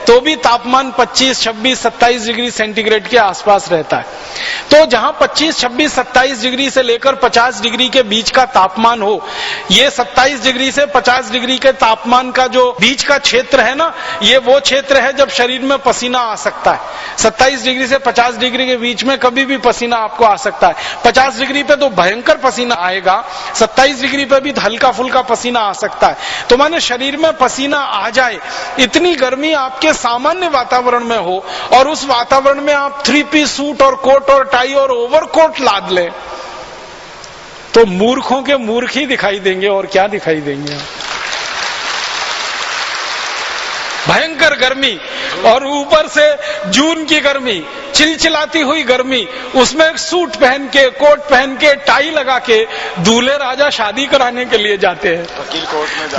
तो भी तापमान 25, 26, 27 डिग्री सेंटीग्रेड के आसपास रहता है। तो जहां 25, 26, 27 डिग्री से लेकर 50 डिग्री के बीच का तापमान हो, ये 27 डिग्री से 50 डिग्री के तापमान का जो बीच का क्षेत्र है ना, ये वो क्षेत्र है जब शरीर में पसीना आ सकता है। 27 डिग्री से 50 डिग्री के बीच में कभी भी पसीना आपको आ सकता है। 50 डिग्री पे तो भयंकर पसीना आएगा, 27 डिग्री पे भी हल्का फुल्का पसीना आ सकता है। तो माने शरीर में पसीना आ जाए, इतनी गर्मी आपके सामान्य वातावरण में हो और उस वातावरण में आप 3 पीस सूट और कोट और टाई और ओवरकोट लाद ले, तो मूर्खों के मूर्ख ही दिखाई देंगे और क्या दिखाई देंगे। भयंकर गर्मी और ऊपर से जून की गर्मी, चिलचिलाती हुई गर्मी, उसमें एक सूट पहन के, कोट पहन के, टाई लगा के दूल्हे राजा शादी कराने के लिए जाते हैं,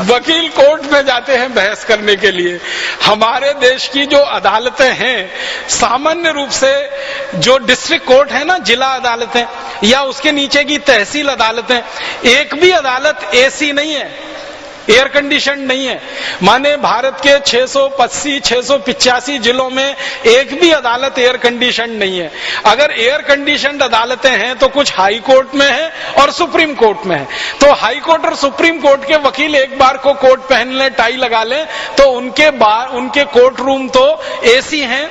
वकील कोर्ट में जाते हैं बहस करने के लिए। हमारे देश की जो अदालतें हैं, सामान्य रूप से जो डिस्ट्रिक्ट कोर्ट है ना, जिला अदालतें या उसके नीचे की तहसील अदालतें, एक भी अदालत एसी नहीं है, एयर कंडीशन नहीं है। माने भारत के 680, 685 जिलों में एक भी अदालत एयर कंडीशन नहीं है। अगर एयर कंडीशन अदालतें हैं तो कुछ हाई कोर्ट में है और सुप्रीम कोर्ट में है। तो हाई कोर्ट और सुप्रीम कोर्ट के वकील एक बार को कोट पहन लें, टाई लगा लें, तो उनके कोर्ट रूम तो एसी हैं,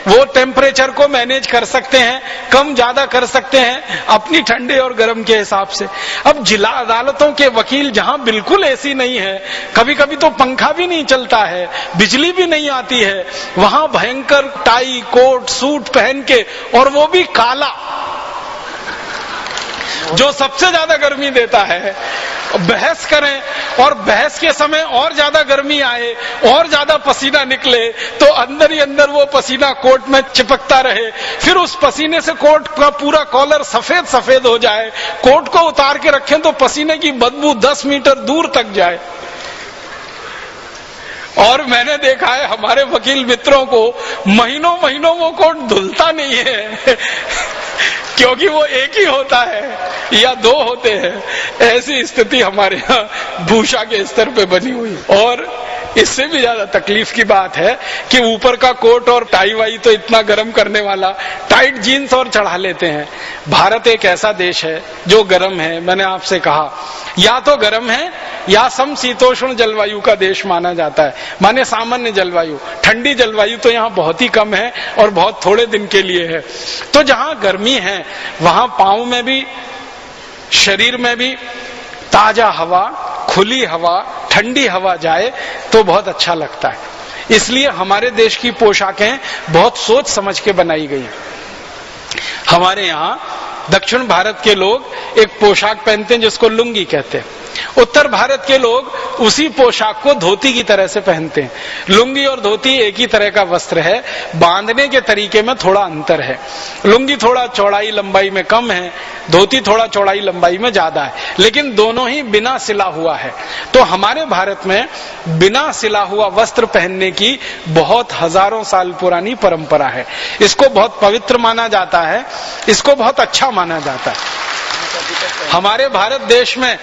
वो टेम्परेचर को मैनेज कर सकते हैं, कम ज्यादा कर सकते हैं अपनी ठंडे और गर्म के हिसाब से। अब जिला अदालतों के वकील जहां बिल्कुल एसी नहीं है, कभी कभी तो पंखा भी नहीं चलता है, बिजली भी नहीं आती है, वहां भयंकर टाई, कोट, सूट पहन के, और वो भी काला, जो सबसे ज्यादा गर्मी देता है, बहस करें और बहस के समय और ज्यादा गर्मी आए और ज्यादा पसीना निकले तो अंदर ही अंदर वो पसीना कोट में चिपकता रहे, फिर उस पसीने से कोट का पूरा कॉलर सफेद सफेद हो जाए, कोट को उतार के रखें तो पसीने की बदबू 10 मीटर दूर तक जाए। और मैंने देखा है हमारे वकील मित्रों को महीनों महीनों वो कोट धुलता नहीं है क्योंकि वो एक ही होता है या 2 होते हैं। ऐसी स्थिति हमारे यहाँ भूषा के स्तर पे बनी हुई। और इससे भी ज्यादा तकलीफ की बात है कि ऊपर का कोट और टाई वाई तो इतना गर्म करने वाला, टाइट जीन्स और चढ़ा लेते हैं। भारत एक ऐसा देश है जो गर्म है, मैंने आपसे कहा, या तो गर्म है या समशीतोष्ण जलवायु का देश माना जाता है, माने सामान्य जलवायु। ठंडी जलवायु तो यहाँ बहुत ही कम है और बहुत थोड़े दिन के लिए है। तो जहाँ गर्मी है वहां पांव में भी, शरीर में भी ताजा हवा, खुली हवा, ठंडी हवा जाए तो बहुत अच्छा लगता है। इसलिए हमारे देश की पोशाकें बहुत सोच समझ के बनाई गई हैं। हमारे यहाँ दक्षिण भारत के लोग एक पोशाक पहनते हैं जिसको लुंगी कहते हैं। उत्तर भारत के लोग उसी पोशाक को धोती की तरह से पहनते हैं। लुंगी और धोती एक ही तरह का वस्त्र है, बांधने के तरीके में थोड़ा अंतर है। लुंगी थोड़ा चौड़ाई लंबाई में कम है, धोती थोड़ा चौड़ाई लंबाई में ज्यादा है, लेकिन दोनों ही बिना सिला हुआ है। तो हमारे भारत में बिना सिला हुआ वस्त्र पहनने की बहुत हजारों साल पुरानी परंपरा है। इसको बहुत पवित्र माना जाता है, इसको बहुत अच्छा माना जाता है। हमारे भारत देश में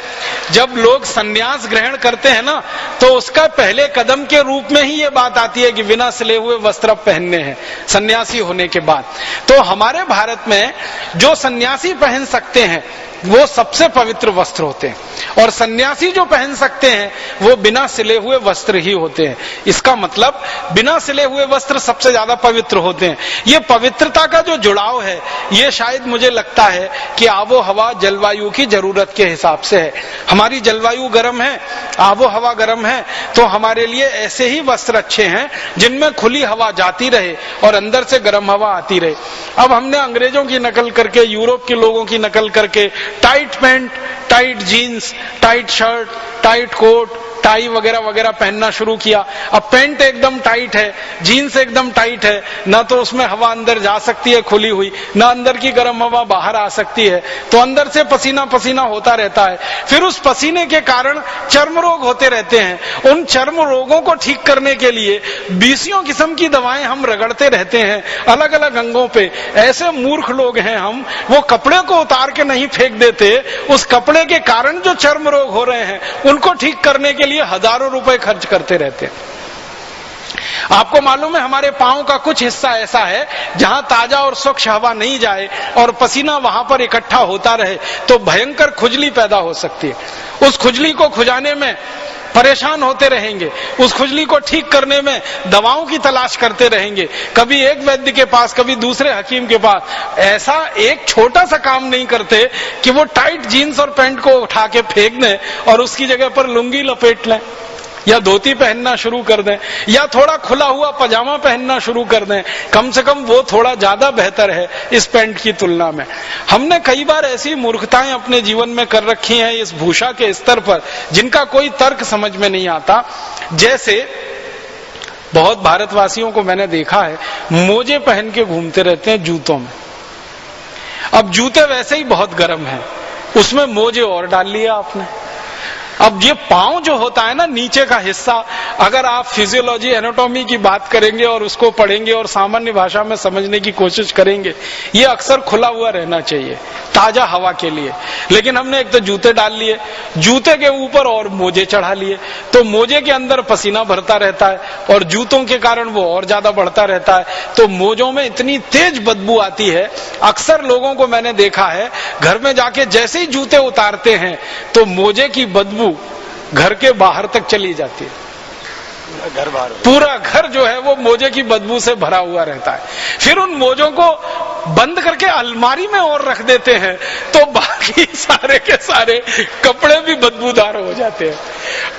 जब लोग संन्यास ग्रहण करते हैं ना, तो उसका पहले कदम के रूप में ही ये बात आती है कि बिना सिले हुए वस्त्र पहनने हैं सन्यासी होने के बाद। तो हमारे भारत में जो सन्यासी पहन सकते हैं वो सबसे पवित्र वस्त्र होते हैं, और सन्यासी जो पहन सकते हैं वो बिना सिले हुए वस्त्र ही होते हैं। इसका मतलब बिना सिले हुए वस्त्र सबसे ज्यादा पवित्र होते हैं। ये पवित्रता का जो जुड़ाव है, ये शायद मुझे लगता है कि आबो हवा जलवायु की जरूरत के हिसाब से है। हमारी जलवायु गर्म है, आबो हवा गर्म है, तो हमारे लिए ऐसे ही वस्त्र अच्छे हैं जिनमें खुली हवा जाती रहे और अंदर से गर्म हवा आती रहे। अब हमने अंग्रेजों की नकल करके, यूरोप के लोगों की नकल करके tight pant, tight jeans, tight shirt, tight coat, tie वगैरह वगैरह पहनना शुरू किया। अब पैंट एकदम टाइट है, जीन्स एकदम टाइट है, ना तो उसमें हवा अंदर जा सकती है खुली हुई, ना अंदर की गर्म हवा बाहर आ सकती है, तो अंदर से पसीना पसीना होता रहता है। फिर उस पसीने के कारण चर्म रोग होते रहते हैं। उन चर्म रोगों को ठीक करने के लिए 20 किस्म की दवाएं हम रगड़ते रहते हैं अलग अलग अंगों पे। ऐसे मूर्ख लोग हैं हम, वो कपड़े को उतार के नहीं फेंक देते, उस कपड़े के कारण जो चर्म रोग हो रहे हैं उनको ठीक करने के लिए हजारों रुपए खर्च करते रहते हैं। आपको मालूम है हमारे पांव का कुछ हिस्सा ऐसा है जहां ताजा और स्वच्छ हवा नहीं जाए और पसीना वहां पर इकट्ठा होता रहे तो भयंकर खुजली पैदा हो सकती है। उस खुजली को खुजाने में परेशान होते रहेंगे, उस खुजली को ठीक करने में दवाओं की तलाश करते रहेंगे, कभी एक वैद्य के पास कभी दूसरे हकीम के पास। ऐसा एक छोटा सा काम नहीं करते कि वो टाइट जीन्स और पैंट को उठा के फेंक दें और उसकी जगह पर लुंगी लपेट लें या धोती पहनना शुरू कर दें या थोड़ा खुला हुआ पजामा पहनना शुरू कर दें। कम से कम वो थोड़ा ज्यादा बेहतर है इस पैंट की तुलना में। हमने कई बार ऐसी मूर्खताएं अपने जीवन में कर रखी हैं इस भूषा के स्तर पर जिनका कोई तर्क समझ में नहीं आता। जैसे बहुत भारतवासियों को मैंने देखा है मोजे पहन के घूमते रहते हैं जूतों में। अब जूते वैसे ही बहुत गर्म हैं, उसमें मोजे और डाल लिए आपने। अब ये पांव जो होता है ना नीचे का हिस्सा, अगर आप फिजियोलॉजी एनाटॉमी की बात करेंगे और उसको पढ़ेंगे और सामान्य भाषा में समझने की कोशिश करेंगे, ये अक्सर खुला हुआ रहना चाहिए ताजा हवा के लिए। लेकिन हमने एक तो जूते डाल लिए, जूते के ऊपर और मोजे चढ़ा लिए, तो मोजे के अंदर पसीना भरता रहता है और जूतों के कारण वो और ज्यादा बढ़ता रहता है। तो मोजों में इतनी तेज बदबू आती है। अक्सर लोगों को मैंने देखा है घर में जाके जैसे ही जूते उतारते हैं तो मोजे की बदबू घर के बाहर तक चली जाती है। पूरा घर जो है वो मोजे की बदबू से भरा हुआ रहता है। फिर उन मोजों को बंद करके अलमारी में और रख देते हैं तो बाकी सारे के सारे कपड़े भी बदबूदार हो जाते हैं।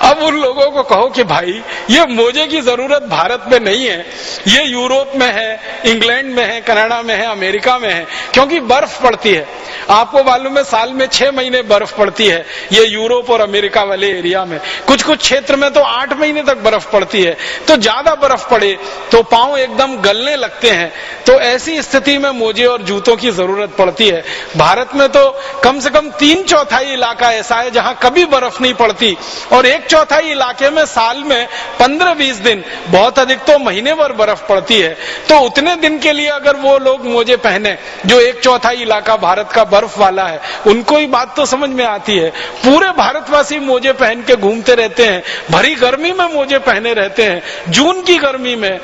अब उन लोगों को कहो कि भाई ये मोजे की जरूरत भारत में नहीं है, ये यूरोप में है, इंग्लैंड में है, कनाडा में है, अमेरिका में है, क्योंकि बर्फ पड़ती है। आपको मालूम है साल में 6 महीने बर्फ पड़ती है ये यूरोप और अमेरिका वाले एरिया में। कुछ कुछ क्षेत्र में तो 8 महीने तक बर्फ पड़ती है। तो ज्यादा बर्फ पड़े तो पांव एकदम गलने लगते हैं। तो ऐसी स्थिति में मोजे और जूतों की जरूरत पड़ती है। भारत में तो कम से कम 3/4 इलाका ऐसा है जहां कभी बर्फ नहीं पड़ती और 1/4 इलाके में साल में 15-20 दिन, बहुत अधिक तो महीने भर बर्फ पड़ती है। तो उतने दिन के लिए अगर वो लोग मोजे पहने जो 1/4 इलाका भारत का बर्फ वाला है, उनको ही बात तो समझ में आती है। पूरे भारतवासी मोजे पहन के घूमते रहते हैं, भरी गर्मी में मोजे पहने रहते हैं। जून की गर्मी में,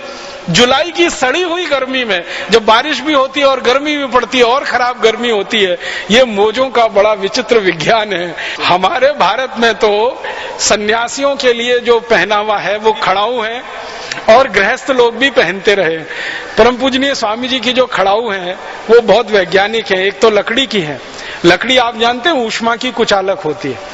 जुलाई की सड़ी हुई गर्मी में, जब बारिश भी होती है और गर्मी भी पड़ती है और खराब गर्मी होती है। ये मोजों का बड़ा विचित्र विज्ञान है। हमारे भारत में तो सन्यासियों के लिए जो पहनावा है वो खड़ाऊ है और गृहस्थ लोग भी पहनते रहे। परम पूजनीय स्वामी जी की जो खड़ाऊ है वो बहुत वैज्ञानिक है। एक तो लकड़ी की है, लकड़ी आप जानते हैं ऊष्मा की कुचालक होती है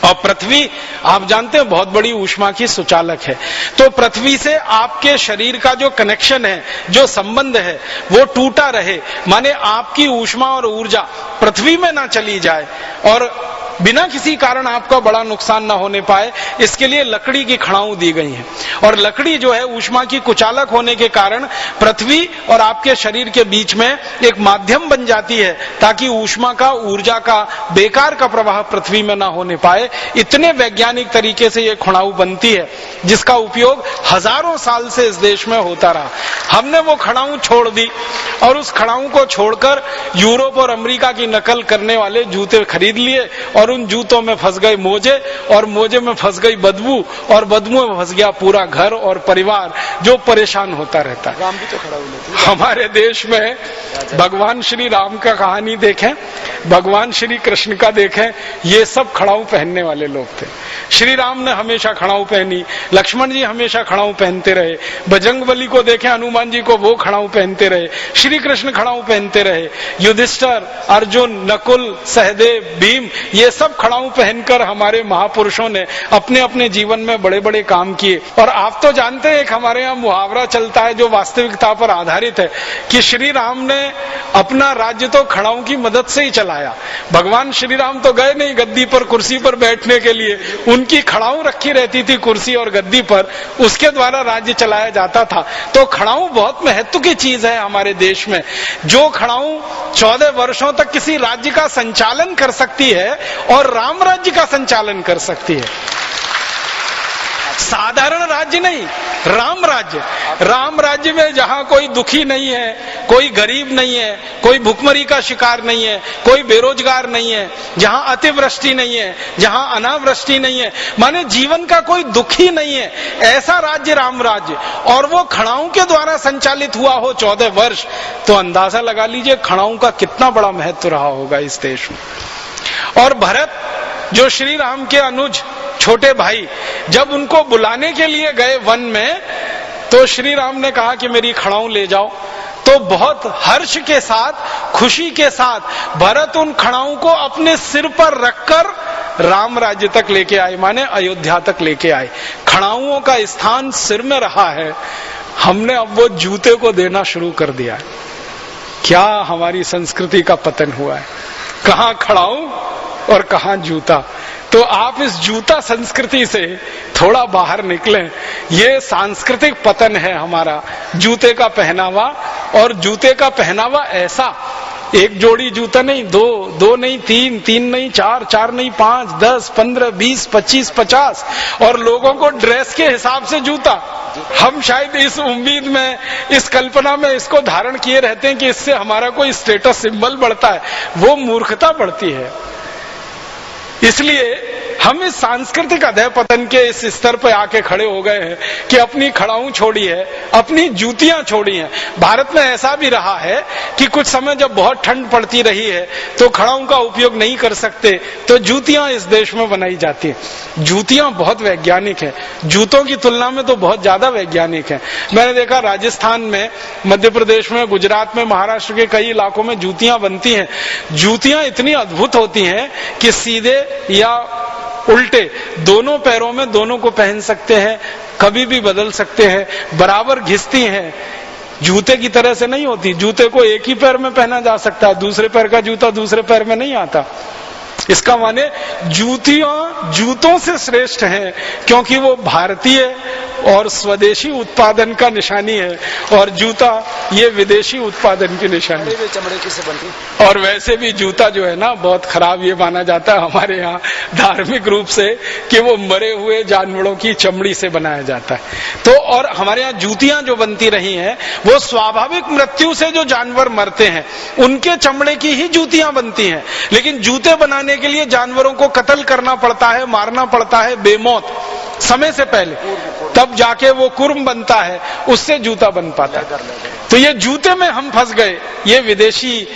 और पृथ्वी आप जानते हैं बहुत बड़ी ऊष्मा की सुचालक है। तो पृथ्वी से आपके शरीर का जो कनेक्शन है, जो संबंध है, वो टूटा रहे, माने आपकी ऊष्मा और ऊर्जा पृथ्वी में ना चली जाए और बिना किसी कारण आपका बड़ा नुकसान ना होने पाए, इसके लिए लकड़ी की खड़ाऊ दी गई है। और लकड़ी जो है ऊष्मा की कुचालक होने के कारण पृथ्वी और आपके शरीर के बीच में एक माध्यम बन जाती है ताकि ऊष्मा का, ऊर्जा का, बेकार का प्रवाह पृथ्वी में ना होने पाए। इतने वैज्ञानिक तरीके से ये खड़ाऊ बनती है जिसका उपयोग हजारों साल से इस देश में होता रहा। हमने वो खड़ाऊ छोड़ दी और उस खड़ाऊ को छोड़कर यूरोप और अमेरिका की नकल करने वाले जूते खरीद लिए और उन जूतों में फंस गए मोजे और मोजे में फंस गई बदबू और बदबू में फंस गया पूरा घर और परिवार जो परेशान होता रहता है। राम भी तो खड़ा हुआ। हमारे देश में भगवान श्री राम का कहानी देखें, भगवान श्री कृष्ण का देखें, ये सब खड़ाऊ पहनने वाले लोग थे। श्री राम ने हमेशा खड़ाऊ पहनी, लक्ष्मण जी हमेशा खड़ाऊ पहनते रहे, बजरंगबली को देखें, हनुमान जी को वो खड़ाऊ पहनते रहे, श्री कृष्ण खड़ाऊ पहनते रहे, युधिष्ठिर, अर्जुन, नकुल, सहदेव, भीम, ये सब खड़ाऊ पहनकर हमारे महापुरुषों ने अपने अपने जीवन में बड़े बड़े काम किए। और आप तो जानते हैं एक हमारे यहाँ मुहावरा चलता है जो वास्तविकता पर आधारित है कि श्री राम ने अपना राज्य तो खड़ाऊ की मदद से ही चलाया। भगवान श्री राम तो गए नहीं गद्दी पर, कुर्सी पर बैठने के लिए, उनकी खड़ाऊ रखी रहती थी कुर्सी और गद्दी पर, उसके द्वारा राज्य चलाया जाता था। तो खड़ाऊ बहुत महत्व की चीज है हमारे देश में। जो खड़ाऊ 14 वर्षों तक किसी राज्य का संचालन कर सकती है और राम राज्य का संचालन कर सकती है। साधारण राज्य नहीं, राम राज्य। राम राज्य में जहां कोई दुखी नहीं है, कोई गरीब नहीं है, कोई भुखमरी का शिकार नहीं है, कोई बेरोजगार नहीं है, जहां अतिवृष्टि नहीं है, जहां अनावृष्टि नहीं है, माने जीवन का कोई दुखी नहीं है, ऐसा राज्य राम राज्य। और वो खड़ाऊ के द्वारा संचालित हुआ हो 14 वर्ष, तो अंदाजा लगा लीजिए खड़ाऊ का कितना बड़ा महत्व रहा होगा इस देश में। और भरत जो श्री राम के अनुज छोटे भाई, जब उनको बुलाने के लिए गए वन में, तो श्री राम ने कहा कि मेरी खड़ाऊ ले जाओ। तो बहुत हर्ष के साथ, खुशी के साथ भरत उन खड़ाऊ को अपने सिर पर रखकर राम राज्य तक लेके आए, माने अयोध्या तक लेके आए। खड़ाऊओं का स्थान सिर में रहा है, हमने अब वो जूते को देना शुरू कर दिया है। क्या हमारी संस्कृति का पतन हुआ है, कहां खड़ाऊ और कहां जूता। तो आप इस जूता संस्कृति से थोड़ा बाहर निकलें। ये सांस्कृतिक पतन है हमारा, जूते का पहनावा। और जूते का पहनावा ऐसा, एक जोड़ी जूता नहीं, दो नहीं, तीन नहीं, चार नहीं, 5, 10, 15, 20, 25, 50, और लोगों को ड्रेस के हिसाब से जूता। हम शायद इस उम्मीद में, इस कल्पना में इसको धारण किए रहते हैं कि इससे हमारा कोई स्टेटस सिंबल बढ़ता है। वो मूर्खता बढ़ती है। इसलिए हम इस सांस्कृतिक अधःपतन के इस स्तर पर आके खड़े हो गए हैं कि अपनी खड़ाऊ छोड़ी है, अपनी जूतियां छोड़ी हैं। भारत में ऐसा भी रहा है कि कुछ समय जब बहुत ठंड पड़ती रही है तो खड़ाऊ का उपयोग नहीं कर सकते, तो जूतियां इस देश में बनाई जाती हैं। जूतियां बहुत वैज्ञानिक है, जूतों की तुलना में तो बहुत ज्यादा वैज्ञानिक है। मैंने देखा राजस्थान में, मध्य प्रदेश में, गुजरात में, महाराष्ट्र के कई इलाकों में जूतियां बनती हैं। जूतियां इतनी अद्भुत होती हैं कि सीधे या उल्टे दोनों पैरों में दोनों को पहन सकते हैं, कभी भी बदल सकते हैं, बराबर घिसती हैं। जूते की तरह से नहीं होती, जूते को एक ही पैर में पहना जा सकता है, दूसरे पैर का जूता दूसरे पैर में नहीं आता। इसका माने जूतियां जूतों से श्रेष्ठ हैं, क्योंकि वो भारतीय और स्वदेशी उत्पादन का निशानी है, और जूता ये विदेशी उत्पादन की निशानी है। चमड़े की से बनती। और वैसे भी जूता जो है ना बहुत खराब ये माना जाता है हमारे यहाँ धार्मिक रूप से कि वो मरे हुए जानवरों की चमड़ी से बनाया जाता है। तो और हमारे यहाँ जूतियां जो बनती रही हैं वो स्वाभाविक मृत्यु से जो जानवर मरते हैं उनके चमड़े की ही जूतियां बनती हैं। लेकिन जूते बनाने के लिए जानवरों को कत्ल करना पड़ता है, मारना पड़ता है बेमौत समय से पहले, तब जाके वो कुर्म बनता है, उससे जूता बन पाता है। तो ये जूते में हम फंस गए। ये विदेशी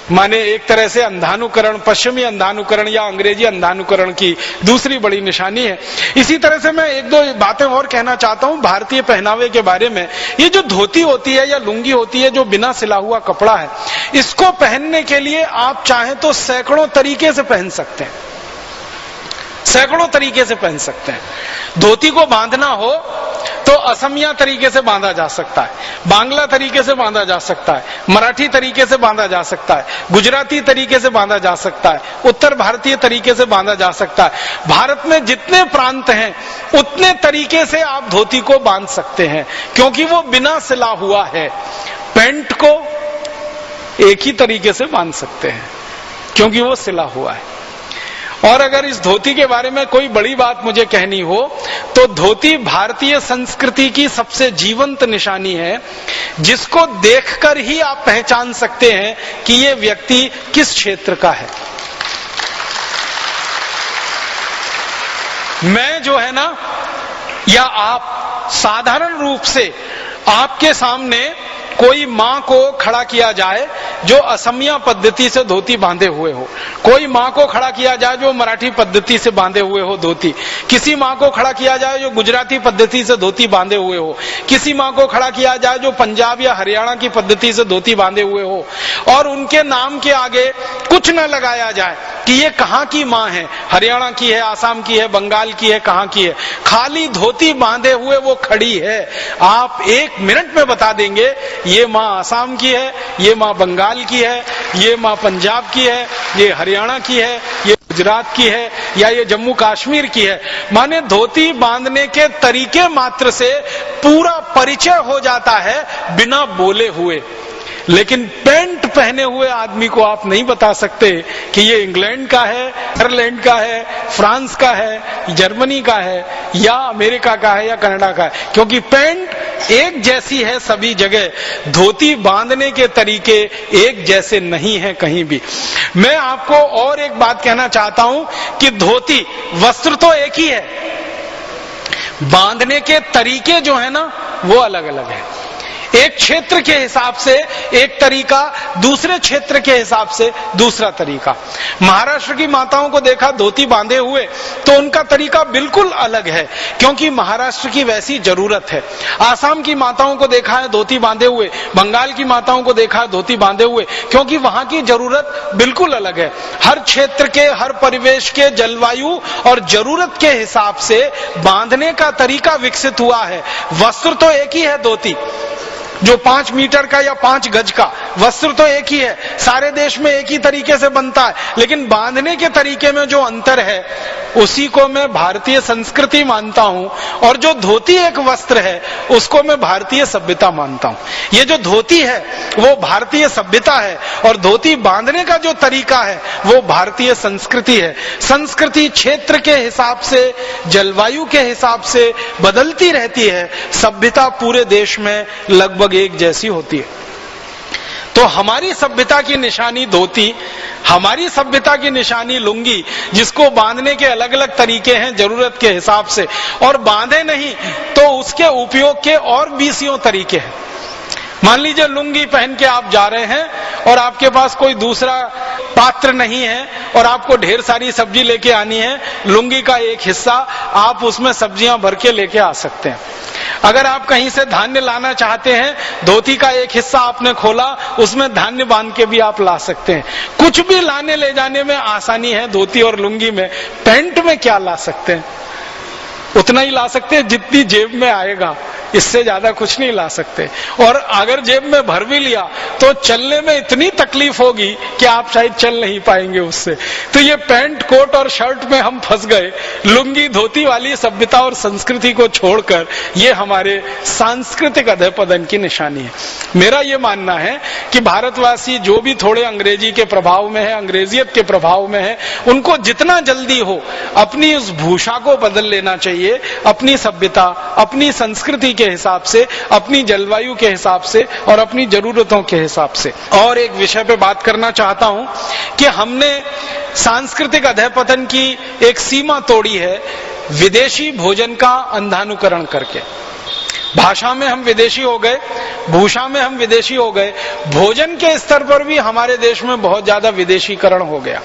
माने एक तरह से अंधानुकरण, पश्चिमी अंधानुकरण या अंग्रेजी अंधानुकरण की दूसरी बड़ी निशानी है। इसी तरह से मैं एक दो बातें और कहना चाहता हूं भारतीय पहनावे के बारे में। ये जो धोती होती है या लुंगी होती है, जो बिना सिला हुआ कपड़ा है, इसको पहनने के लिए आप चाहें तो सैकड़ों तरीके से पहन सकते हैं, सैकड़ों तरीके से पहन सकते हैं। धोती को बांधना हो तो असमिया तरीके से बांधा जा सकता है, बांग्ला तरीके से बांधा जा सकता है, मराठी तरीके से बांधा जा सकता है, गुजराती तरीके से बांधा जा सकता है, उत्तर भारतीय तरीके से बांधा जा सकता है। भारत में जितने प्रांत हैं उतने तरीके से आप धोती को बांध सकते हैं, क्योंकि वो बिना सिला हुआ है। पैंट को एक ही तरीके से बांध सकते हैं क्योंकि वो सिला हुआ है। और अगर इस धोती के बारे में कोई बड़ी बात मुझे कहनी हो तो धोती भारतीय संस्कृति की सबसे जीवंत निशानी है, जिसको देखकर ही आप पहचान सकते हैं कि ये व्यक्ति किस क्षेत्र का है। मैं जो है ना, या आप साधारण रूप से आपके सामने कोई मां को खड़ा किया जाए जो असमिया पद्धति से धोती बांधे हुए हो, कोई मां को खड़ा किया जाए जो मराठी पद्धति से बांधे हुए हो धोती, किसी मां को खड़ा किया जाए जो गुजराती पद्धति से धोती बांधे हुए हो, किसी मां को खड़ा किया जाए जो पंजाब या हरियाणा की पद्धति से धोती बांधे हुए हो, और उनके नाम के आगे कुछ न लगाया जाए कि ये कहां की मां है, हरियाणा की है, आसाम की है, बंगाल की है, कहां की है, खाली धोती बांधे हुए वो खड़ी है। आप 1 मिनट में बता देंगे ये मां आसाम की है, ये मां बंगाल की है, ये मां पंजाब की है, ये हरियाणा की है, ये गुजरात की है, या ये जम्मू कश्मीर की है। माने धोती बांधने के तरीके मात्र से पूरा परिचय हो जाता है बिना बोले हुए। लेकिन पैंट पहने हुए आदमी को आप नहीं बता सकते कि ये इंग्लैंड का है, आयरलैंड का है, फ्रांस का है, जर्मनी का है, या अमेरिका का है, या कनाडा का है, क्योंकि पैंट एक जैसी है सभी जगह। धोती बांधने के तरीके एक जैसे नहीं है कहीं भी। मैं आपको और एक बात कहना चाहता हूं कि धोती वस्त्र तो एक ही है, बांधने के तरीके जो है ना वो अलग अलग है। एक क्षेत्र के हिसाब से एक तरीका, दूसरे क्षेत्र के हिसाब से दूसरा तरीका। महाराष्ट्र की माताओं को देखा धोती बांधे हुए तो उनका तरीका बिल्कुल अलग है, क्योंकि महाराष्ट्र की वैसी जरूरत है। आसाम की माताओं को देखा है धोती बांधे हुए, बंगाल की माताओं को देखा है धोती बांधे हुए, क्योंकि वहां की जरूरत बिल्कुल अलग है। हर क्षेत्र के, हर परिवेश के, जलवायु और जरूरत के हिसाब से बांधने का तरीका विकसित हुआ है। वस्त्र तो एक ही है, धोती जो 5 मीटर का या 5 गज का वस्त्र तो एक ही है, सारे देश में एक ही तरीके से बनता है, लेकिन बांधने के तरीके में जो अंतर है उसी को मैं भारतीय संस्कृति मानता हूं, और जो धोती एक वस्त्र है उसको मैं भारतीय सभ्यता मानता हूं। ये जो धोती है वो भारतीय सभ्यता है, और धोती बांधने का जो तरीका है वो भारतीय संस्कृति है। संस्कृति क्षेत्र के हिसाब से, जलवायु के हिसाब से बदलती रहती है, सभ्यता पूरे देश में लगभग एक जैसी होती है। तो हमारी सभ्यता की निशानी धोती, हमारी सभ्यता की निशानी लुंगी, जिसको बांधने के अलग अलग तरीके हैं जरूरत के हिसाब से, और बांधे नहीं तो उसके उपयोग के और 20 तरीके हैं। मान लीजिए लुंगी पहन के आप जा रहे हैं और आपके पास कोई दूसरा पात्र नहीं है और आपको ढेर सारी सब्जी लेके आनी है, लुंगी का एक हिस्सा आप उसमें सब्जियां भर के लेके आ सकते हैं। अगर आप कहीं से धान्य लाना चाहते हैं, धोती का एक हिस्सा आपने खोला, उसमें धान्य बांध के भी आप ला सकते हैं। कुछ भी लाने ले जाने में आसानी है धोती और लुंगी में। पैंट में क्या ला सकते हैं? उतना ही ला सकते हैं जितनी जेब में आएगा, इससे ज्यादा कुछ नहीं ला सकते। और अगर जेब में भर भी लिया तो चलने में इतनी तकलीफ होगी कि आप शायद चल नहीं पाएंगे उससे। तो ये पैंट, कोट और शर्ट में हम फंस गए। लुंगी धोती वाली सभ्यता और संस्कृति को छोड़कर ये हमारे सांस्कृतिक अधःपतन की निशानी है। मेरा ये मानना है कि भारतवासी जो भी थोड़े अंग्रेजी के प्रभाव में है, अंग्रेजियत के प्रभाव में है, उनको जितना जल्दी हो अपनी उस भूषा को बदल लेना चाहिए, अपनी सभ्यता, अपनी संस्कृति के हिसाब से, अपनी जलवायु के हिसाब से और अपनी जरूरतों के हिसाब से। और एक विषय पे बात करना चाहता हूं कि हमने सांस्कृतिक अधःपतन की एक सीमा तोड़ी है विदेशी भोजन का अंधानुकरण करके। भाषा में हम विदेशी हो गए, भूषा में हम विदेशी हो गए, भोजन के स्तर पर भी हमारे देश में बहुत ज्यादा विदेशीकरण हो गया।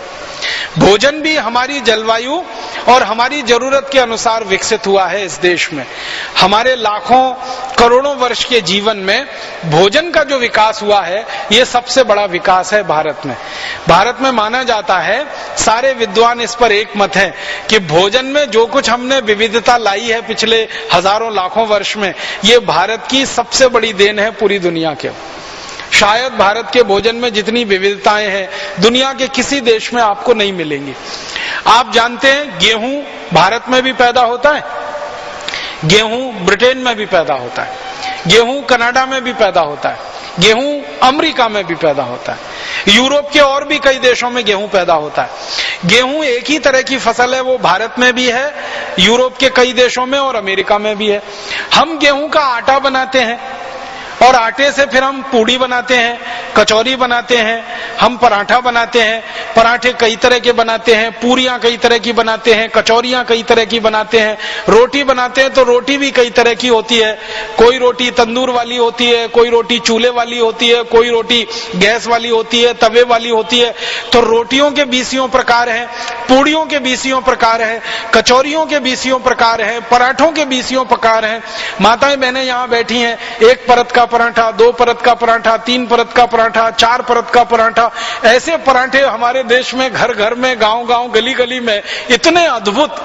भोजन भी हमारी जलवायु और हमारी जरूरत के अनुसार विकसित हुआ है इस देश में। हमारे लाखों करोड़ों वर्ष के जीवन में भोजन का जो विकास हुआ है ये सबसे बड़ा विकास है भारत में। भारत में माना जाता है, सारे विद्वान इस पर एक मत है कि भोजन में जो कुछ हमने विविधता लाई है पिछले हजारों लाखों वर्ष में, ये भारत की सबसे बड़ी देन है पूरी दुनिया के। शायद भारत के भोजन में जितनी विविधताएं हैं दुनिया के किसी देश में आपको नहीं मिलेंगी। आप जानते हैं गेहूं भारत में भी पैदा होता है, गेहूं ब्रिटेन में भी पैदा होता है, गेहूं कनाडा में भी पैदा होता है, गेहूं अमेरिका में भी पैदा होता है, यूरोप के और भी कई देशों में गेहूं पैदा होता है। गेहूं एक ही तरह की फसल है, वो भारत में भी है, यूरोप के कई देशों में और अमेरिका में भी है। हम गेहूं का आटा बनाते हैं और आटे से फिर हम पूड़ी बनाते हैं, कचौरी बनाते हैं, हम पराठा बनाते हैं। पराठे कई तरह के बनाते हैं, पूरियां कई तरह की बनाते हैं, कचौरियां कई तरह की बनाते हैं, रोटी बनाते हैं तो रोटी भी कई तरह की होती है। कोई रोटी तंदूर वाली होती है, कोई रोटी चूल्हे वाली होती है, कोई रोटी गैस वाली होती है, तवे वाली होती है। तो रोटियों के 20 प्रकार हैं, पूड़ियों के 20 प्रकार हैं, कचौरियों के 20 प्रकार हैं, पराठों के 20 प्रकार हैं। माताएं बहनें यहाँ बैठी हैं, एक परत का पराठा, 2 परत का पराठा, 3 परत का पराठा, 4 परत का पराठा, ऐसे पराठे हमारे देश में घर घर में, गांव गांव, गली गली में इतने अद्भुत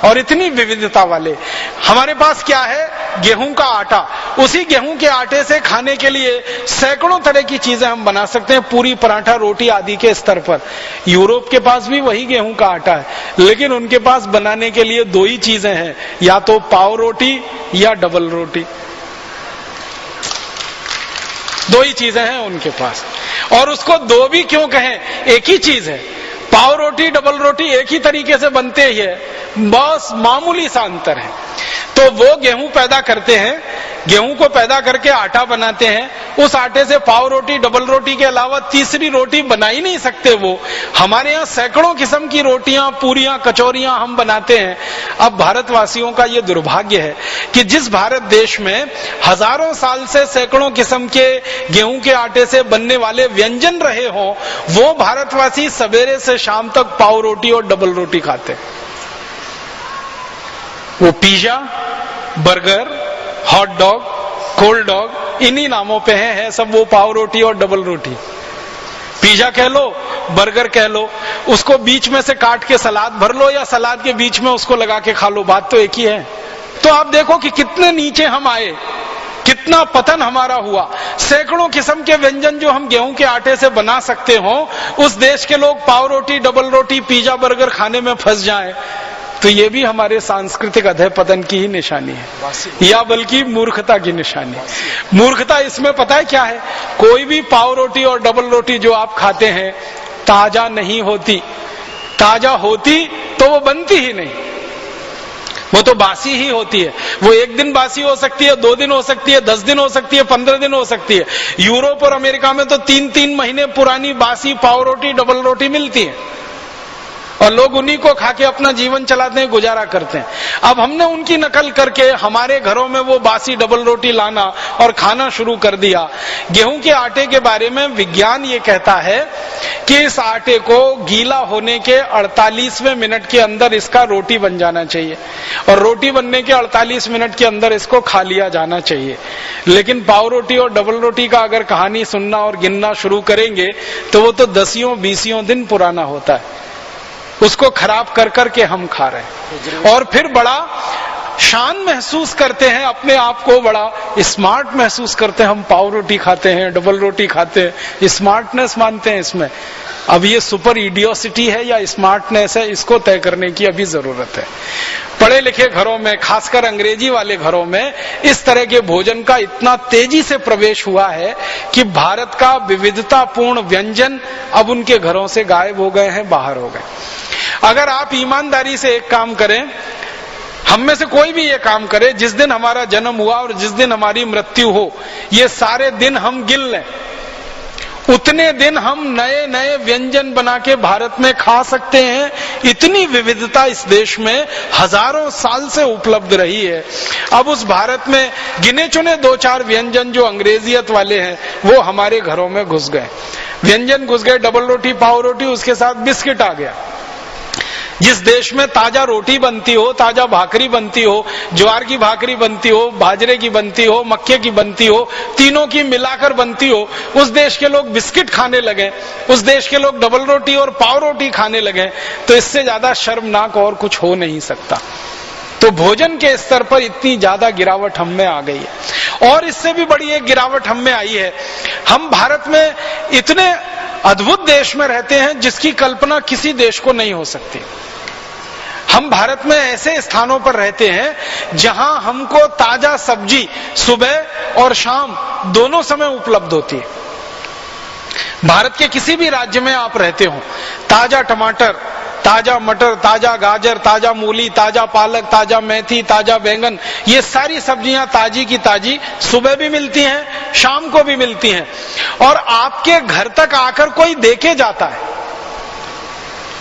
और इतनी विविधता वाले। हमारे पास क्या है? गेहूं का आटा। उसी गेहूं के आटे से खाने के लिए सैकड़ों तरह की चीजें हम बना सकते हैं, पूरी, पराठा, रोटी आदि के स्तर पर। यूरोप के पास भी वही गेहूं का आटा है, लेकिन उनके पास बनाने के लिए 2 ही चीजें हैं, या तो पाव रोटी या डबल रोटी। दो ही चीजें हैं उनके पास। और उसको दो भी क्यों कहें, एक ही चीज है। पाव रोटी डबल रोटी एक ही तरीके से बनते ही है, बस मामूली सा अंतर है। तो वो गेहूं पैदा करते हैं, गेहूं को पैदा करके आटा बनाते हैं, उस आटे से पाव रोटी डबल रोटी के अलावा तीसरी रोटी बना ही नहीं सकते वो। हमारे यहाँ सैकड़ों किस्म की रोटियां, पूरियां, कचौरियां हम बनाते हैं। अब भारतवासियों का ये दुर्भाग्य है कि जिस भारत देश में हजारों साल से सैकड़ों किस्म के गेहूं के आटे से बनने वाले व्यंजन रहे हों, वो भारतवासी सवेरे से शाम तक पाव रोटी और डबल रोटी खाते हैं। वो pizza, burger, hot dog, cold dog, इन्हीं नामों पे है सब वो पाव रोटी और डबल रोटी। पिज्जा कह लो, बर्गर कह लो, उसको बीच में से काट के सलाद भर लो या सलाद के बीच में उसको लगा के खा लो, बात तो एक ही है। तो आप देखो कि कितने नीचे हम आए, कितना पतन हमारा हुआ। सैकड़ों किस्म के व्यंजन जो हम गेहूं के आटे से बना सकते हो, उस देश के लोग पाव रोटी डबल रोटी पिज्जा बर्गर खाने में फंस जाएं, तो ये भी हमारे सांस्कृतिक अधःपतन की ही निशानी है, या बल्कि मूर्खता की निशानी। मूर्खता इसमें पता है क्या है, कोई भी पाव रोटी और डबल रोटी जो आप खाते हैं ताजा नहीं होती। ताजा होती तो वो बनती ही नहीं, वो तो बासी ही होती है। वो एक दिन बासी हो सकती है, 2 दिन हो सकती है, 10 दिन हो सकती है, 15 दिन हो सकती है। यूरोप और अमेरिका में तो 3-3 महीने पुरानी बासी पाव रोटी डबल रोटी मिलती है और लोग उन्हीं को खा के अपना जीवन चलाते हैं, गुजारा करते हैं। अब हमने उनकी नकल करके हमारे घरों में वो बासी डबल रोटी लाना और खाना शुरू कर दिया। गेहूं के आटे के बारे में विज्ञान ये कहता है कि इस आटे को गीला होने के 48वें मिनट के अंदर इसका रोटी बन जाना चाहिए और रोटी बनने के 48 मिनट के अंदर इसको खा लिया जाना चाहिए। लेकिन पाव रोटी और डबल रोटी का अगर कहानी सुनना और गिनना शुरू करेंगे तो वो तो 10-20 दिन पुराना होता है। उसको खराब कर करके हम खा रहे हैं और फिर बड़ा शान महसूस करते हैं, अपने आप को बड़ा स्मार्ट महसूस करते हैं। हम पाव रोटी खाते हैं, डबल रोटी खाते हैं, स्मार्टनेस मानते हैं इसमें। अब ये सुपर इडियोसिटी है या स्मार्टनेस है, इसको तय करने की अभी जरूरत है। पढ़े लिखे घरों में, खासकर अंग्रेजी वाले घरों में, इस तरह के भोजन का इतना तेजी से प्रवेश हुआ है कि भारत का विविधतापूर्ण व्यंजन अब उनके घरों से गायब हो गए हैं, बाहर हो गए। अगर आप ईमानदारी से एक काम करें, हम में से कोई भी ये काम करे, जिस दिन हमारा जन्म हुआ और जिस दिन हमारी मृत्यु हो, ये सारे दिन हम गिन लें, उतने दिन हम नए नए व्यंजन बना के भारत में खा सकते हैं। इतनी विविधता इस देश में हजारों साल से उपलब्ध रही है। अब उस भारत में गिने चुने 2-4 व्यंजन जो अंग्रेजियत वाले हैं वो हमारे घरों में घुस गए। व्यंजन घुस गए, डबल रोटी, पाव रोटी, उसके साथ बिस्किट आ गया। जिस देश में ताजा रोटी बनती हो, ताजा भाकरी बनती हो, ज्वार की भाकरी बनती हो, बाजरे की बनती हो, मक्के की बनती हो, तीनों की मिलाकर बनती हो, उस देश के लोग बिस्किट खाने लगे, उस देश के लोग डबल रोटी और पाव रोटी खाने लगे। तो इससे ज्यादा शर्मनाक और कुछ हो नहीं सकता। तो भोजन के स्तर पर इतनी ज्यादा गिरावट हम में आ गई है। और इससे भी बड़ी एक गिरावट हम में आई है, हम भारत में इतने अद्भुत देश में रहते हैं जिसकी कल्पना किसी देश को नहीं हो सकती। हम भारत में ऐसे स्थानों पर रहते हैं जहां हमको ताजा सब्जी सुबह और शाम दोनों समय उपलब्ध होती है। भारत के किसी भी राज्य में आप रहते हो, ताजा टमाटर, ताजा मटर, ताजा गाजर, ताजा मूली, ताजा पालक, ताजा मेथी, ताजा बैंगन, ये सारी सब्जियां ताजी की ताजी सुबह भी मिलती हैं, शाम को भी मिलती हैं और आपके घर तक आकर कोई देके जाता है।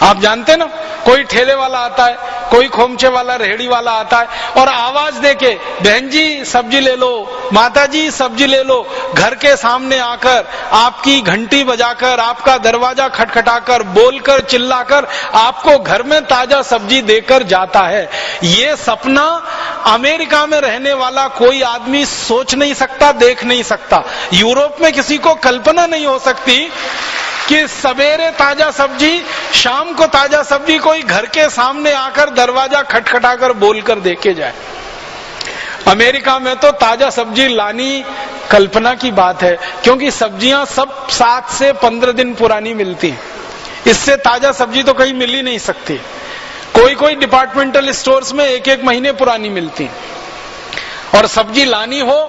आप जानते ना, कोई ठेले वाला आता है, कोई खोमचे वाला, रेहड़ी वाला आता है और आवाज देके, बहन जी सब्जी ले लो, माता जी सब्जी ले लो, घर के सामने आकर आपकी घंटी बजाकर, आपका दरवाजा खटखटाकर, बोलकर, चिल्लाकर आपको घर में ताजा सब्जी देकर जाता है। ये सपना अमेरिका में रहने वाला कोई आदमी सोच नहीं सकता, देख नहीं सकता। यूरोप में किसी को कल्पना नहीं हो सकती कि सवेरे ताजा सब्जी, शाम को ताजा सब्जी कोई घर के सामने आकर दरवाजा खटखटाकर बोलकर देके जाए। अमेरिका में तो ताजा सब्जी लानी कल्पना की बात है, क्योंकि सब्जियां सब 7 से 15 दिन पुरानी मिलती हैं। इससे ताजा सब्जी तो कहीं मिल ही नहीं सकती। कोई कोई डिपार्टमेंटल स्टोर्स में 1-1 महीने पुरानी मिलती। और सब्जी लानी हो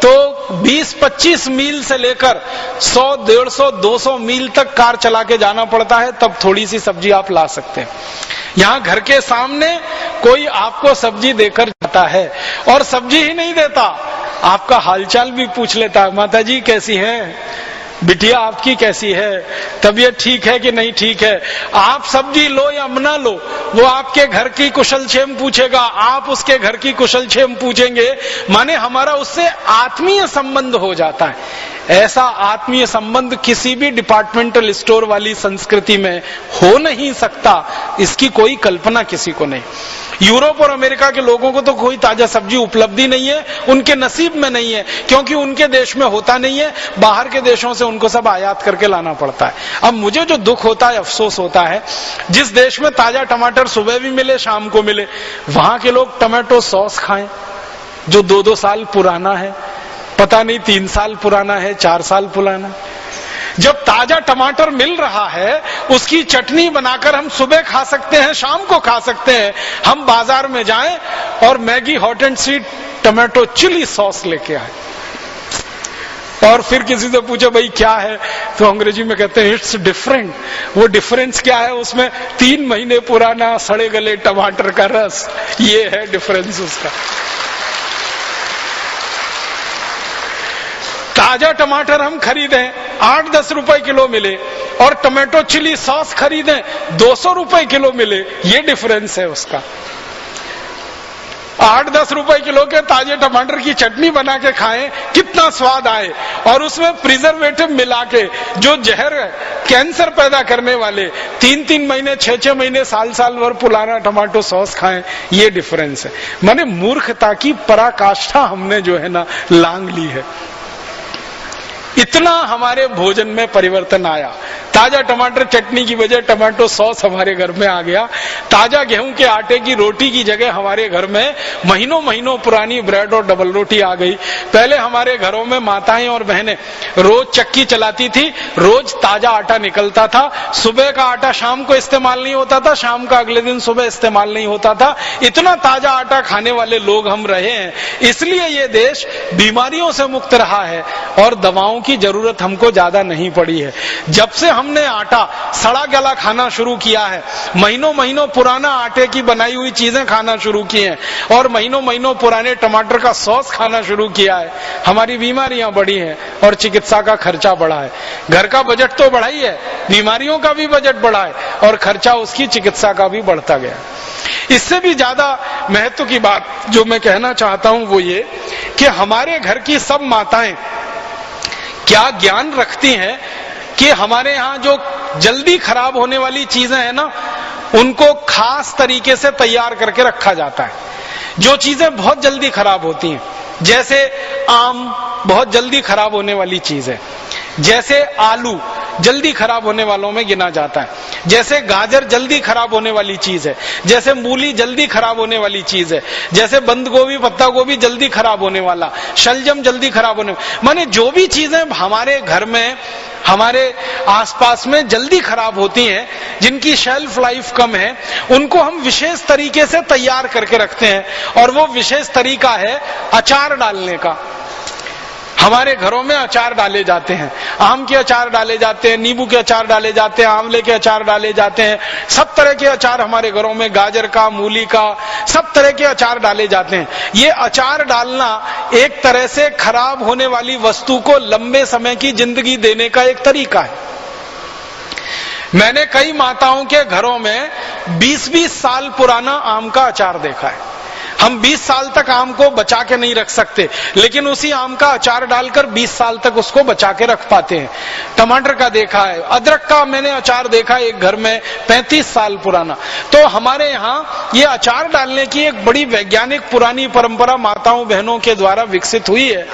तो 20-25 मील से लेकर 100, 150, 200 मील तक कार चला के जाना पड़ता है, तब थोड़ी सी सब्जी आप ला सकते हैं। यहाँ घर के सामने कोई आपको सब्जी देकर जाता है, और सब्जी ही नहीं देता, आपका हालचाल भी पूछ लेता है। माता जी कैसी हैं, बिटिया आपकी कैसी है, तबीयत ठीक है कि नहीं ठीक है। आप सब्जी लो या ना लो, वो आपके घर की कुशल क्षेम पूछेगा, आप उसके घर की कुशल क्षेम पूछेंगे। माने हमारा उससे आत्मीय संबंध हो जाता है। ऐसा आत्मीय संबंध किसी भी डिपार्टमेंटल स्टोर वाली संस्कृति में हो नहीं सकता, इसकी कोई कल्पना किसी को नहीं। यूरोप और अमेरिका के लोगों को तो कोई ताजा सब्जी उपलब्धि नहीं है, उनके नसीब में नहीं है, क्योंकि उनके देश में होता नहीं है, बाहर के देशों से उनको सब आयात करके लाना पड़ता है। अब मुझे जो दुख होता है, अफसोस होता है, जिस देश में ताजा टमाटर सुबह भी मिले शाम को मिले, वहां के लोग टमाटो सॉस खाएं जो 2-2 साल पुराना है, पता नहीं 3 साल पुराना है, 4 साल पुराना है। जब ताजा टमाटर मिल रहा है, उसकी चटनी बनाकर हम सुबह खा सकते हैं, शाम को खा सकते हैं। हम बाजार में जाएं और Maggi hot and sweet tomato chilli sauce लेके आए, और फिर किसी से पूछे भाई क्या है, तो अंग्रेजी में कहते हैं इट्स डिफरेंट। वो डिफरेंस क्या है, उसमें 3 महीने पुराना सड़े गले टमाटर का रस, ये है डिफरेंस उसका। ताजा टमाटर हम खरीदें 8-10 रुपए किलो मिले, और टमाटो चिली सॉस खरीदें 200 रुपए किलो मिले, ये डिफरेंस है उसका। 8-10 रुपए किलो के ताजे टमाटर की चटनी बना के खाएं, कितना स्वाद आए, और उसमें प्रिजर्वेटिव मिला के जो जहर कैंसर पैदा करने वाले 3-3 महीने 6-6 महीने साल भर पुराना टमाटो सॉस खाएं, ये डिफरेंस है। माने मूर्खता की पराकाष्ठा हमने जो है ना लांग ली है। इतना हमारे भोजन में परिवर्तन आया। ताजा टमाटर चटनी की बजाय टमाटो सॉस हमारे घर में आ गया। ताजा गेहूं के आटे की रोटी की जगह हमारे घर में महीनों महीनों पुरानी ब्रेड और डबल रोटी आ गई। पहले हमारे घरों में माताएं और बहनें रोज चक्की चलाती थी, रोज ताजा आटा निकलता था। सुबह का आटा शाम को इस्तेमाल नहीं होता था, शाम का अगले दिन सुबह इस्तेमाल नहीं होता था। इतना ताजा आटा खाने वाले लोग हम रहे हैं, इसलिए ये देश बीमारियों से मुक्त रहा है और दवाओं की जरूरत हमको ज्यादा नहीं पड़ी है। जब से हमने आटा सड़ा गला खाना शुरू किया है, महीनों महीनों पुराना आटे की बनाई हुई चीजें खाना शुरू की हैं, और महीनों महीनों पुराने टमाटर का सॉस खाना शुरू किया है, हमारी बीमारियां बढ़ी हैं और चिकित्सा का खर्चा बढ़ा है। घर का बजट तो बढ़ा ही है, बीमारियों का भी बजट बढ़ा है, और खर्चा उसकी चिकित्सा का भी बढ़ता गया। इससे भी ज्यादा महत्व की बात जो मैं कहना चाहता हूं वो ये कि हमारे घर की सब माताएं क्या ज्ञान रखती हैं कि हमारे यहाँ जो जल्दी खराब होने वाली चीजें हैं ना, उनको खास तरीके से तैयार करके रखा जाता है। जो चीजें बहुत जल्दी खराब होती हैं, जैसे आम बहुत जल्दी खराब होने वाली चीज है, जैसे आलू जल्दी खराब होने वालों में गिना जाता है, जैसे गाजर जल्दी खराब होने वाली चीज है, जैसे मूली जल्दी खराब होने वाली चीज है, जैसे बंद गोभी पत्ता गोभी जल्दी खराब होने वाला, शलजम जल्दी खराब होने, माने जो भी चीजें हमारे घर में हमारे आसपास में जल्दी खराब होती हैं, जिनकी शेल्फ लाइफ कम है, उनको हम विशेष तरीके से तैयार करके रखते हैं। और वो विशेष तरीका है अचार डालने का। हमारे घरों में अचार डाले जाते हैं, आम के अचार डाले जाते हैं, नींबू के अचार डाले जाते हैं, आंवले के अचार डाले जाते हैं, सब तरह के अचार हमारे घरों में, गाजर का, मूली का, सब तरह के अचार डाले जाते हैं। ये अचार डालना एक तरह से खराब होने वाली वस्तु को लंबे समय की जिंदगी देने का एक तरीका है। मैंने कई माताओं के घरों में 20-20 साल पुराना आम का अचार देखा है। हम 20 साल तक आम को बचा के नहीं रख सकते, लेकिन उसी आम का अचार डालकर 20 साल तक उसको बचा के रख पाते हैं। टमाटर का देखा है, अदरक का मैंने अचार देखा है एक घर में 35 साल पुराना। तो हमारे यहाँ ये अचार डालने की एक बड़ी वैज्ञानिक पुरानी परंपरा माताओं बहनों के द्वारा विकसित हुई है।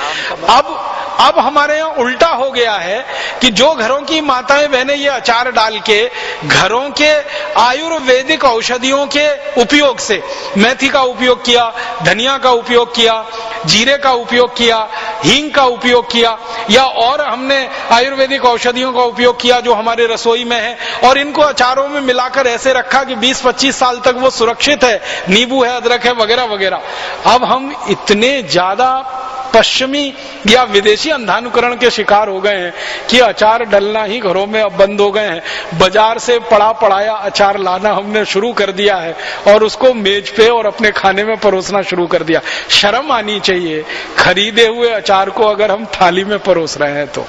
अब हमारे यहाँ उल्टा हो गया है कि जो घरों की माताएं बहनें ये अचार डाल के घरों के आयुर्वेदिक औषधियों के उपयोग से, मेथी का उपयोग किया, धनिया का उपयोग किया, जीरे का उपयोग किया, हींग का उपयोग किया, या और हमने आयुर्वेदिक औषधियों का उपयोग किया जो हमारे रसोई में है, और इनको अचारों में मिलाकर ऐसे रखा कि 20-25 साल तक वो सुरक्षित है, नींबू है, अदरक है, वगैरह वगैरह। अब हम इतने ज्यादा पश्चिमी या विदेशी अंधानुकरण के शिकार हो गए हैं कि अचार डलना ही घरों में अब बंद हो गए हैं। बाजार से पड़ा पड़ाया अचार लाना हमने शुरू कर दिया है और उसको मेज पे और अपने खाने में परोसना शुरू कर दिया। शर्म आनी चाहिए खरीदे हुए अचार को अगर हम थाली में परोस रहे हैं तो।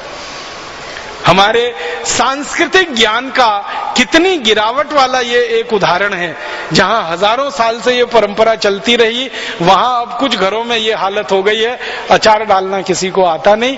हमारे सांस्कृतिक ज्ञान का कितनी गिरावट वाला ये एक उदाहरण है। जहां हजारों साल से ये परंपरा चलती रही, वहां अब कुछ घरों में ये हालत हो गई है, अचार डालना किसी को आता नहीं।